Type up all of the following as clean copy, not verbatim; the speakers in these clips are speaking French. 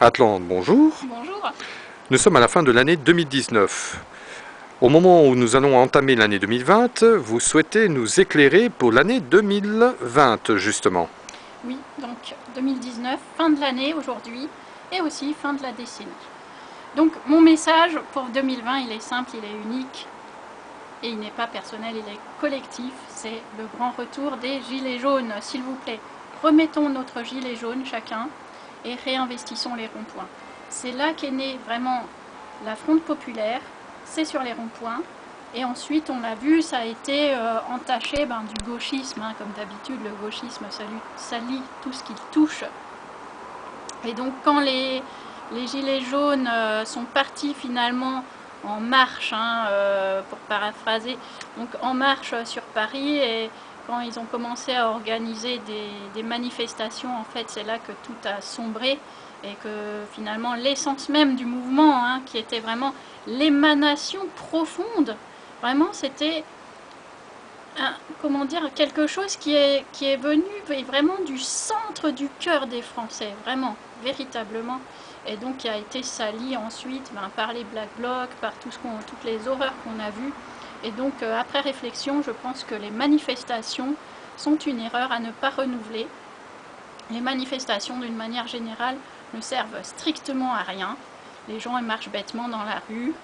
Atlante, bonjour. Bonjour. Nous sommes à la fin de l'année 2019. Au moment où nous allons entamer l'année 2020, vous souhaitez nous éclairer pour l'année 2020, justement. Oui, donc 2019, fin de l'année aujourd'hui et aussi fin de la décennie. Donc mon message pour 2020, il est simple, il est unique et il n'est pas personnel, il est collectif. C'est le grand retour des gilets jaunes, s'il vous plaît. Remettons notre gilet jaune chacun et réinvestissons les ronds-points. C'est là qu'est née vraiment la fronde populaire, c'est sur les ronds-points. Et ensuite, on l'a vu, ça a été entaché du gauchisme. Comme d'habitude, le gauchisme salit tout ce qu'il touche. Et donc, quand les gilets jaunes sont partis finalement en marche, pour paraphraser, donc en marche sur Paris, et quand ils ont commencé à organiser des manifestations, en fait, c'est là que tout a sombré et que finalement l'essence même du mouvement, qui était vraiment l'émanation profonde, vraiment c'était comment dire, quelque chose qui est venu vraiment du centre du cœur des Français, vraiment, véritablement, et donc qui a été sali ensuite par les Black Blocs, par toutes les horreurs qu'on a vues. Et donc après réflexion, je pense que les manifestations sont une erreur à ne pas renouveler. Les manifestations, d'une manière générale, ne servent strictement à rien. Les gens marchent bêtement dans la rue,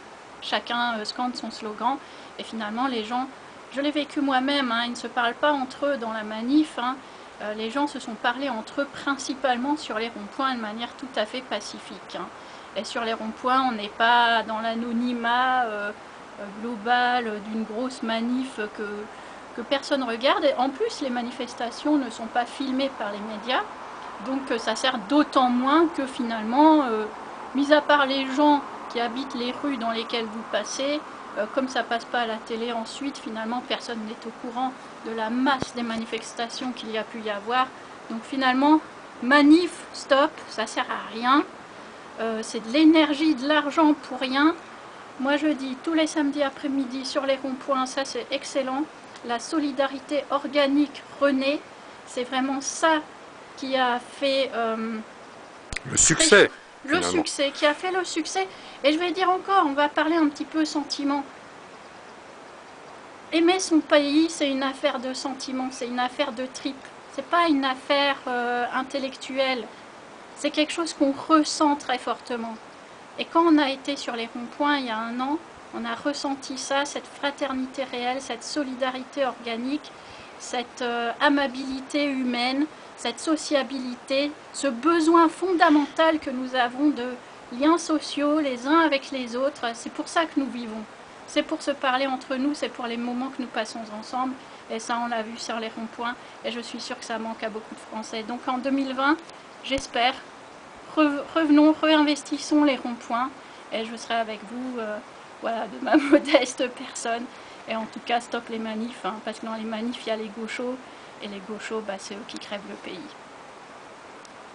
chacun scande son slogan, et finalement les gens, je l'ai vécu moi-même, ils ne se parlent pas entre eux dans la manif, les gens se sont parlé entre eux principalement sur les ronds-points de manière tout à fait pacifique. Et sur les ronds-points, on n'est pas dans l'anonymat global d'une grosse manif que personne regarde. Et en plus, les manifestations ne sont pas filmées par les médias, donc ça sert d'autant moins que finalement, mis à part les gens qui habitent les rues dans lesquelles vous passez, comme ça passe pas à la télé ensuite, finalement personne n'est au courant de la masse des manifestations qu'il y a pu y avoir. Donc finalement, manif, stop, ça sert à rien. C'est de l'énergie, de l'argent pour rien. Moi je dis tous les samedis après-midi sur les ronds-points, ça c'est excellent. La solidarité organique renaît, c'est vraiment ça qui a fait Le succès, le finalement. succès, qui a fait le succès. Et je vais dire encore, on va parler un petit peu sentiment. Aimer son pays, c'est une affaire de sentiment, c'est une affaire de tripes. C'est pas une affaire intellectuelle. C'est quelque chose qu'on ressent très fortement. Et quand on a été sur les ronds-points il y a un an, on a ressenti ça, cette fraternité réelle, cette solidarité organique, cette amabilité humaine, cette sociabilité, ce besoin fondamental que nous avons de liens sociaux les uns avec les autres. C'est pour ça que nous vivons. C'est pour se parler entre nous, c'est pour les moments que nous passons ensemble. Et ça, on l'a vu sur les ronds-points. Et je suis sûre que ça manque à beaucoup de Français. Donc en 2020, j'espère, revenons, réinvestissons les ronds-points. Et je serai avec vous, voilà, de ma modeste personne. Et en tout cas, stop les manifs, parce que dans les manifs, il y a les gauchos. Et les gauchos, c'est eux qui crèvent le pays.